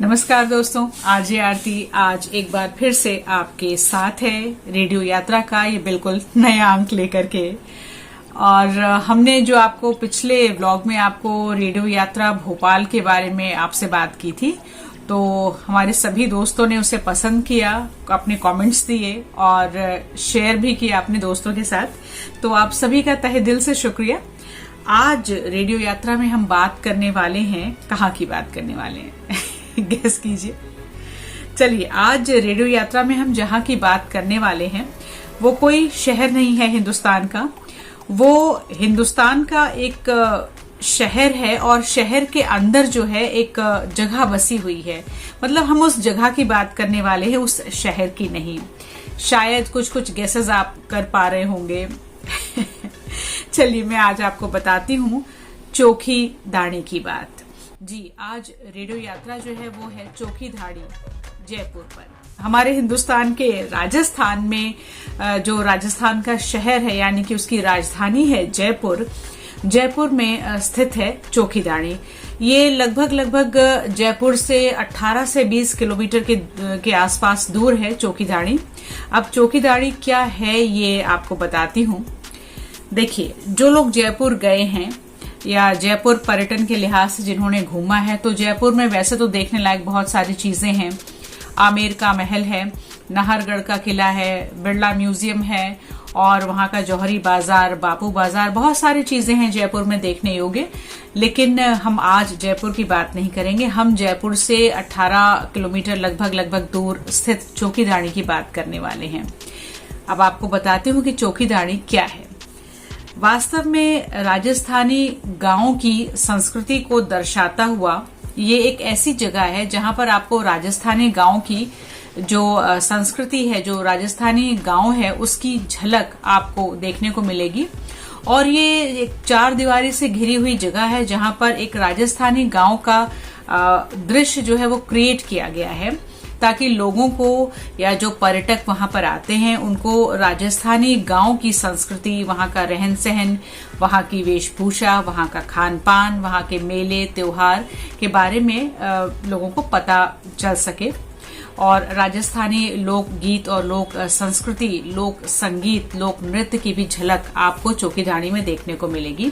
नमस्कार दोस्तों, आरजे आरती आज एक बार फिर से आपके साथ है रेडियो यात्रा का ये बिल्कुल नया अंक लेकर के। और हमने जो आपको पिछले व्लॉग में आपको रेडियो यात्रा भोपाल के बारे में आपसे बात की थी, तो हमारे सभी दोस्तों ने उसे पसंद किया, अपने कमेंट्स दिए और शेयर भी किया अपने दोस्तों के साथ। तो आप सभी का तहे दिल से शुक्रिया। आज रेडियो यात्रा में हम बात करने वाले हैं, कहाँ की बात करने वाले हैं गेस कीजिए। चलिए, आज रेडियो यात्रा में हम जहां की बात करने वाले हैं वो कोई शहर नहीं है हिंदुस्तान का, वो हिंदुस्तान का एक शहर है और शहर के अंदर जो है एक जगह बसी हुई है। मतलब हम उस जगह की बात करने वाले हैं, उस शहर की नहीं। शायद कुछ गेसेस आप कर पा रहे होंगे चलिए, मैं आज आपको बताती हूँ चोखी दाणी की बात। जी, आज रेडियो यात्रा जो है वो है चोखी धाड़ी जयपुर पर। हमारे हिंदुस्तान के राजस्थान में जो राजस्थान का शहर है, यानी कि उसकी राजधानी है जयपुर, जयपुर में स्थित है चोखी दाणी। ये लगभग जयपुर से 18 से 20 किलोमीटर के आसपास दूर है चोखी दाणी। अब चोखी दाणी क्या है ये आपको बताती हूँ। देखिए, जो लोग जयपुर गए हैं या जयपुर पर्यटन के लिहाज से जिन्होंने घूमा है, तो जयपुर में वैसे तो देखने लायक बहुत सारी चीजें हैं। आमेर का महल है, नाहरगढ़ का किला है, बिरला म्यूजियम है और वहां का जौहरी बाजार, बापू बाजार, बहुत सारी चीजें हैं जयपुर में देखने योग्य। लेकिन हम आज जयपुर की बात नहीं करेंगे, हम जयपुर से 18 किलोमीटर लगभग दूर स्थित चोखी दाणी की बात करने वाले हैं। अब आपको बताती हूँ कि चोखी दाणी क्या है। वास्तव में राजस्थानी गांवों की संस्कृति को दर्शाता हुआ ये एक ऐसी जगह है जहां पर आपको राजस्थानी गांव की जो संस्कृति है, जो राजस्थानी गांव है, उसकी झलक आपको देखने को मिलेगी। और ये एक 4 दीवारी से घिरी हुई जगह है जहां पर एक राजस्थानी गांव का दृश्य जो है वो क्रिएट किया गया है, ताकि लोगों को या जो पर्यटक वहां पर आते हैं उनको राजस्थानी गांव की संस्कृति, वहां का रहन सहन, वहां की वेशभूषा, वहां का खान पान, वहां के मेले त्योहार के बारे में लोगों को पता चल सके। और राजस्थानी लोक गीत और लोक संस्कृति, लोक संगीत, लोक नृत्य की भी झलक आपको चोखी दाणी में देखने को मिलेगी।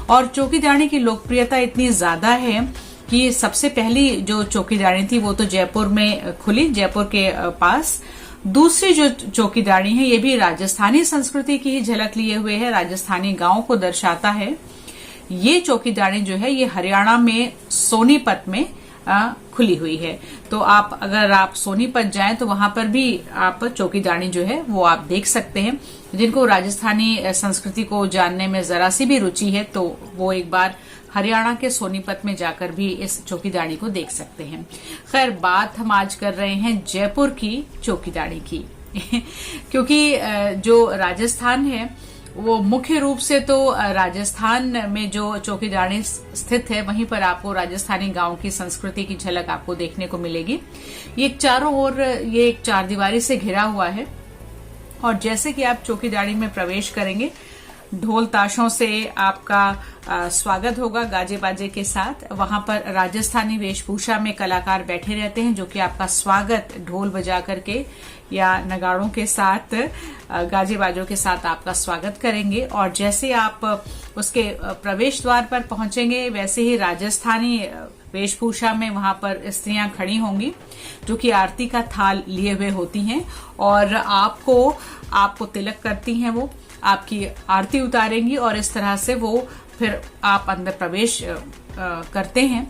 और चोखी दाणी की लोकप्रियता इतनी ज्यादा है कि सबसे पहली जो चोखी दाणी थी वो तो जयपुर में खुली, जयपुर के पास। दूसरी जो चोखी दाणी है ये भी राजस्थानी संस्कृति की ही झलक लिए हुए है, राजस्थानी गांव को दर्शाता है। ये चोखी दाणी जो है ये हरियाणा में सोनीपत में खुली हुई है। तो अगर आप सोनीपत जाएं तो वहां पर भी आप चोखी दाणी जो है वो आप देख सकते हैं। जिनको राजस्थानी संस्कृति को जानने में जरा सी भी रुचि है तो वो एक बार हरियाणा के सोनीपत में जाकर भी इस चोखी दाणी को देख सकते हैं। खैर, बात हम आज कर रहे हैं जयपुर की चोखी दाणी की क्योंकि जो राजस्थान है वो मुख्य रूप से तो राजस्थान में जो चोखी दाणी स्थित है वहीं पर आपको राजस्थानी गांव की संस्कृति की झलक आपको देखने को मिलेगी। ये चारों ओर ये एक 4 दीवारी से घिरा हुआ है और जैसे कि आप चोखी दाणी में प्रवेश करेंगे, ढोल ताशों से आपका स्वागत होगा, गाजे बाजे के साथ। वहां पर राजस्थानी वेशभूषा में कलाकार बैठे रहते हैं जो कि आपका स्वागत ढोल बजा करके या नगाड़ों के साथ, गाजे बाजों के साथ आपका स्वागत करेंगे। और जैसे आप उसके प्रवेश द्वार पर पहुंचेंगे वैसे ही राजस्थानी वेशभूषा में वहां पर स्त्रियां खड़ी होंगी जो कि आरती का थाल लिए हुए होती हैं और आपको तिलक करती हैं, वो आपकी आरती उतारेंगी और इस तरह से वो फिर आप अंदर प्रवेश करते हैं।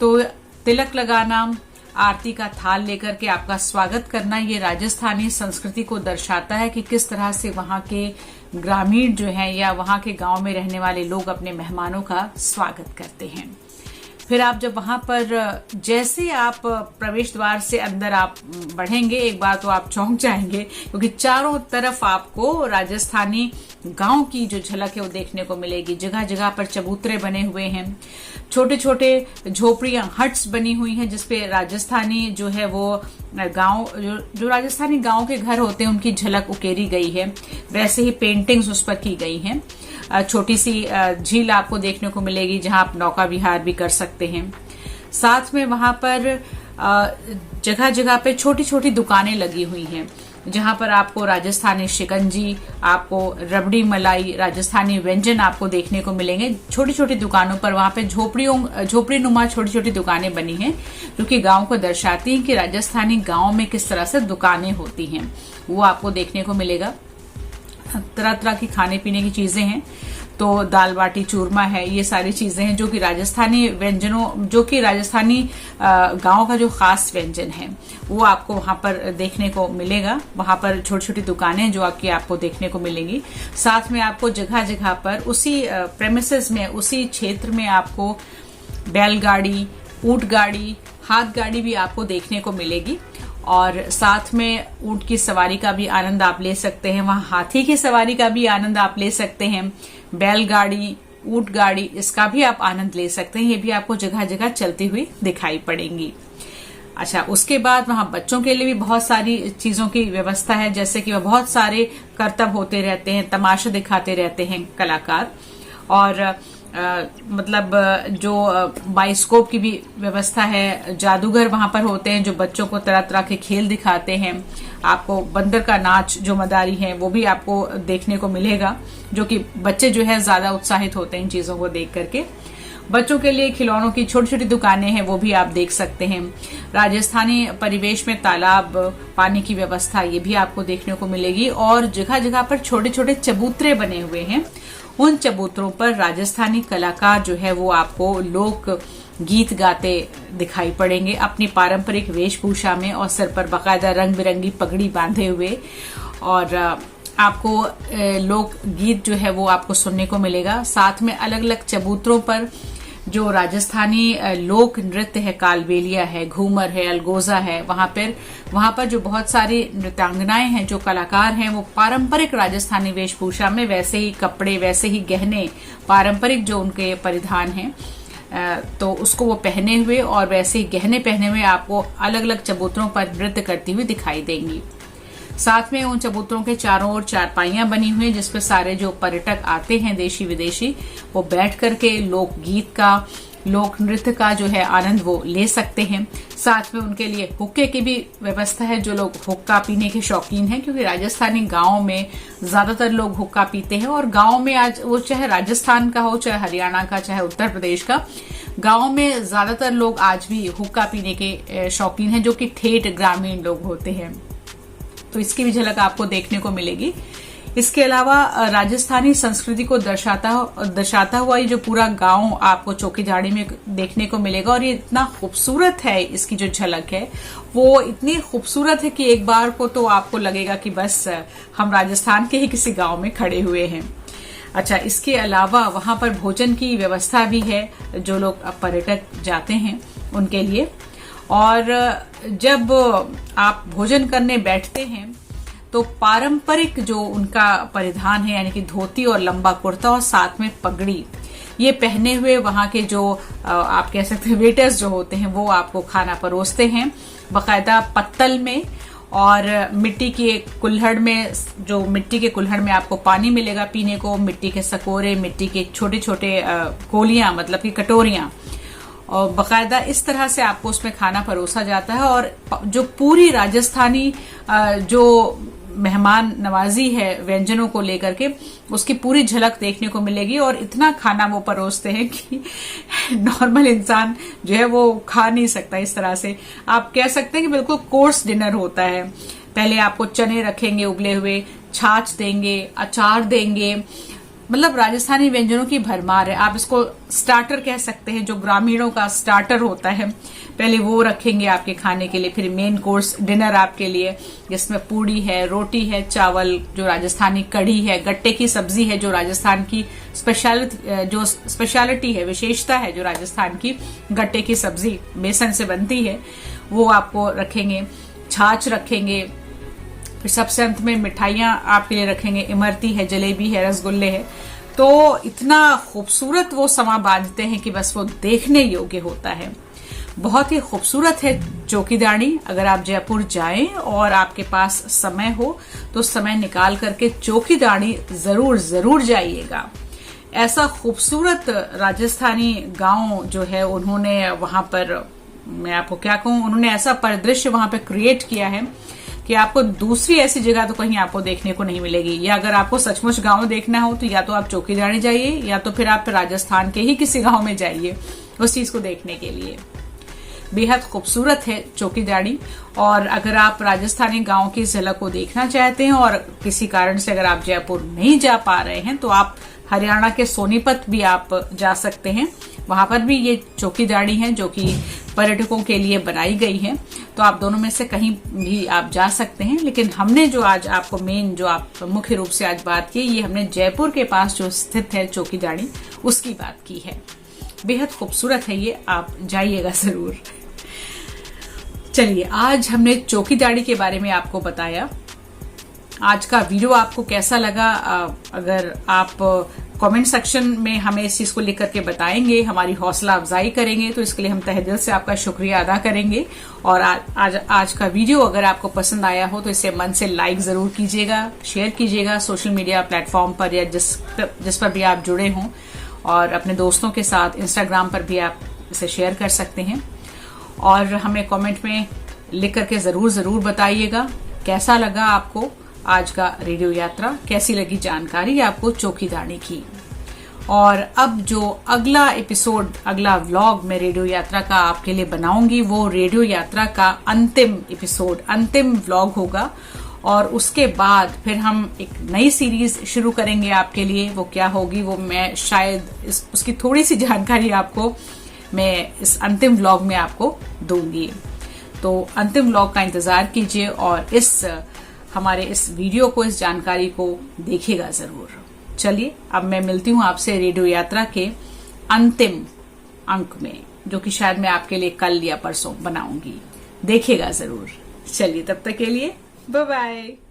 तो तिलक लगाना, आरती का थाल लेकर के आपका स्वागत करना, ये राजस्थानी संस्कृति को दर्शाता है कि किस तरह से वहां के ग्रामीण जो हैं या वहां के गांव में रहने वाले लोग अपने मेहमानों का स्वागत करते हैं। फिर आप जब वहां पर जैसे आप प्रवेश द्वार से अंदर आप बढ़ेंगे, एक बार तो आप चौंक जाएंगे क्योंकि चारों तरफ आपको राजस्थानी गांव की जो झलक है वो देखने को मिलेगी। जगह जगह पर चबूतरे बने हुए हैं, छोटे छोटे झोपड़ियां, हट्स बनी हुई हैं जिसपे राजस्थानी जो है वो गांव, जो राजस्थानी गांव के घर होते हैं उनकी झलक उकेरी गई है। वैसे ही पेंटिंग्स उस पर की गई हैं। छोटी सी झील आपको देखने को मिलेगी जहां आप नौका विहार भी कर सकते हैं। साथ में वहां पर जगह जगह पे छोटी छोटी दुकानें लगी हुई हैं, जहां पर आपको राजस्थानी शिकंजी, आपको रबड़ी मलाई, राजस्थानी व्यंजन आपको देखने को मिलेंगे। छोटी छोटी दुकानों पर वहां पे झोपड़ी नुमा छोटी छोटी दुकानें बनी हैं, जो कि गांव को दर्शाती हैं कि राजस्थानी गांव में किस तरह से दुकानें होती हैं, वो आपको देखने को मिलेगा। तरह तरह की खाने पीने की चीजें हैं, तो दाल बाटी चूरमा है, ये सारी चीजें हैं जो कि राजस्थानी व्यंजनों, जो कि राजस्थानी गांव का जो खास व्यंजन है वो आपको वहां पर देखने को मिलेगा। वहां पर छोटी छोटी दुकानें जो आपको देखने को मिलेंगी। साथ में आपको जगह जगह पर उसी प्रेमिसेस में, उसी क्षेत्र में आपको बैलगाड़ी, ऊंट गाड़ी, हाथ गाड़ी भी आपको देखने को मिलेगी। और साथ में ऊंट की सवारी का भी आनंद आप ले सकते हैं, वहां हाथी की सवारी का भी आनंद आप ले सकते हैं, बैलगाड़ी, ऊंट गाड़ी, इसका भी आप आनंद ले सकते हैं। ये भी आपको जगह जगह चलती हुई दिखाई पड़ेंगी। अच्छा, उसके बाद वहां बच्चों के लिए भी बहुत सारी चीजों की व्यवस्था है, जैसे कि वह बहुत सारे करतब होते रहते हैं, तमाशे दिखाते रहते हैं कलाकार। और मतलब जो बाइस्कोप की भी व्यवस्था है, जादूगर वहां पर होते हैं जो बच्चों को तरह तरह के खेल दिखाते हैं। आपको बंदर का नाच जो मदारी है वो भी आपको देखने को मिलेगा, जो कि बच्चे जो है ज्यादा उत्साहित होते हैं इन चीजों को देख करके। बच्चों के लिए खिलौनों की छोटी छोटी दुकानें हैं, वो भी आप देख सकते हैं। राजस्थानी परिवेश में तालाब, पानी की व्यवस्था, ये भी आपको देखने को मिलेगी। और जगह जगह पर छोटे छोटे चबूतरे बने हुए हैं, उन चबूतरों पर राजस्थानी कलाकार जो है वो आपको लोक गीत गाते दिखाई पड़ेंगे अपनी पारंपरिक वेशभूषा में, और सिर पर बाकायदा रंग बिरंगी पगड़ी बांधे हुए। और आपको लोक गीत जो है वो आपको सुनने को मिलेगा। साथ में अलग अलग चबूतरों पर जो राजस्थानी लोक नृत्य है, कालबेलिया है, घूमर है, अलगोजा है, वहां पर जो बहुत सारी नृत्यांगनाएं हैं, जो कलाकार हैं, वो पारंपरिक राजस्थानी वेशभूषा में वैसे ही कपड़े, वैसे ही गहने, पारंपरिक जो उनके परिधान हैं, तो उसको वो पहने हुए और वैसे ही गहने पहने हुए आपको अलग अलग चबूतरों पर नृत्य करती हुई दिखाई देंगी। साथ में उन चबूतरों के चारों ओर चारपाइयां बनी हुई हैं, जिसपे सारे जो पर्यटक आते हैं देशी विदेशी, वो बैठ करके लोकगीत का, लोक नृत्य का जो है आनंद वो ले सकते हैं। साथ में उनके लिए हुक्के की भी व्यवस्था है, जो लोग हुक्का पीने के शौकीन हैं, क्योंकि राजस्थानी गांव में ज्यादातर लोग हुक्का पीते हैं। और गांव में आज वो चाहे राजस्थान का हो, चाहे हरियाणा का, चाहे उत्तर प्रदेश का, गांव में ज्यादातर लोग आज भी हुक्का पीने के शौकीन हैं, जो कि ठेठ ग्रामीण लोग होते हैं। तो इसकी भी झलक आपको देखने को मिलेगी। इसके अलावा राजस्थानी संस्कृति को दर्शाता हुआ ये जो पूरा गांव आपको चौकीझाड़ी में देखने को मिलेगा। और ये इतना खूबसूरत है, इसकी जो झलक है वो इतनी खूबसूरत है कि एक बार को तो आपको लगेगा कि बस हम राजस्थान के ही किसी गांव में खड़े हुए हैं। अच्छा, इसके अलावा वहां पर भोजन की व्यवस्था भी है, जो लोग पर्यटक जाते हैं उनके लिए। और जब आप भोजन करने बैठते हैं तो पारंपरिक जो उनका परिधान है, यानी कि धोती और लंबा कुर्ता और साथ में पगड़ी, ये पहने हुए वहां के जो आप कह सकते हैं वेटर्स जो होते हैं, वो आपको खाना परोसते हैं बाकायदा पत्तल में। और मिट्टी के कुल्हड़ में, जो मिट्टी के कुल्हड़ में आपको पानी मिलेगा पीने को, मिट्टी के सकोरे, मिट्टी के छोटे छोटे कोलियां, मतलब की कटोरियां, और बाकायदा इस तरह से आपको उसमें खाना परोसा जाता है। और जो पूरी राजस्थानी जो मेहमान नवाजी है व्यंजनों को लेकर के, उसकी पूरी झलक देखने को मिलेगी। और इतना खाना वो परोसते हैं कि नॉर्मल इंसान जो है वो खा नहीं सकता। इस तरह से आप कह सकते हैं कि बिल्कुल कोर्स डिनर होता है। पहले आपको चने रखेंगे उबले हुए, छाछ देंगे, अचार देंगे, मतलब राजस्थानी व्यंजनों की भरमार है। आप इसको स्टार्टर कह सकते हैं, जो ग्रामीणों का स्टार्टर होता है, पहले वो रखेंगे आपके खाने के लिए। फिर मेन कोर्स डिनर आपके लिए, जिसमें पूड़ी है, रोटी है, चावल, जो राजस्थानी कढ़ी है, गट्टे की सब्जी है, जो राजस्थान की स्पेशलिटी है, विशेषता है जो राजस्थान की, गट्टे की सब्जी बेसन से बनती है, वो आपको रखेंगे। छाछ रखेंगे। फिर सबसे अंत में मिठाइयां आपके लिए रखेंगे, इमरती है, जलेबी है, रसगुल्ले है। तो इतना खूबसूरत वो समा बांधते हैं कि बस वो देखने योग्य होता है। बहुत ही खूबसूरत है चौकीदानी। अगर आप जयपुर जाएं और आपके पास समय हो तो समय निकाल करके चौकीदानी जरूर जाइएगा। ऐसा खूबसूरत राजस्थानी गांव जो है उन्होंने वहां पर मैं आपको क्या कहूं, उन्होंने ऐसा परिदृश्य वहां पे क्रिएट किया है कि आपको दूसरी ऐसी जगह तो कहीं आपको देखने को नहीं मिलेगी। या अगर आपको सचमुच गांव देखना हो तो या तो आप चौकीदानी जाइए या तो फिर आप राजस्थान के ही किसी गांव में जाइए उस चीज को देखने के लिए। बेहद खूबसूरत है चौकीदानी। और अगर आप राजस्थानी गांव की झलक को देखना चाहते हैं और किसी कारण से अगर आप जयपुर नहीं जा पा रहे हैं तो आप हरियाणा के सोनीपत भी आप जा सकते हैं। वहां पर भी ये चौकीदानी है जो कि पर्यटकों के लिए बनाई गई है। तो आप दोनों में से कहीं भी आप जा सकते हैं। लेकिन हमने जो आज आपको मेन जो आप मुख्य रूप से आज बात की, ये हमने जयपुर के पास जो स्थित है चौकीदानी उसकी बात की है। बेहद खूबसूरत है ये, आप जाइएगा जरूर। चलिए, आज हमने चौकीदानी के बारे में आपको बताया। आज का वीडियो आपको कैसा लगा, अगर आप कमेंट सेक्शन में हमें इस चीज को लिख करके बताएंगे, हमारी हौसला अफजाई करेंगे, तो इसके लिए हम तहे दिल से आपका शुक्रिया अदा करेंगे। और आज का वीडियो अगर आपको पसंद आया हो तो इसे मन से लाइक जरूर कीजिएगा, शेयर कीजिएगा सोशल मीडिया प्लेटफॉर्म पर या जिस पर भी आप जुड़े हों, और अपने दोस्तों के साथ इंस्टाग्राम पर भी आप इसे शेयर कर सकते हैं। और हमें कमेंट में लिख करके जरूर बताइएगा कैसा लगा आपको आज का रेडियो यात्रा, कैसी लगी जानकारी आपको चौकीदानी की। और अब जो अगला एपिसोड, अगला व्लॉग मैं रेडियो यात्रा का आपके लिए बनाऊंगी, वो रेडियो यात्रा का अंतिम एपिसोड, अंतिम व्लॉग होगा। और उसके बाद फिर हम एक नई सीरीज शुरू करेंगे आपके लिए। वो क्या होगी वो मैं शायद उसकी थोड़ी सी जानकारी आपको मैं इस अंतिम व्लॉग में आपको दूंगी। तो अंतिम व्लॉग का इंतजार कीजिए और हमारे इस वीडियो को, इस जानकारी को देखिएगा जरूर। चलिए, अब मैं मिलती हूँ आपसे रेडियो यात्रा के अंतिम अंक में, जो कि शायद मैं आपके लिए कल या परसों बनाऊंगी। देखिएगा जरूर। चलिए, तब तक के लिए बाय बाय।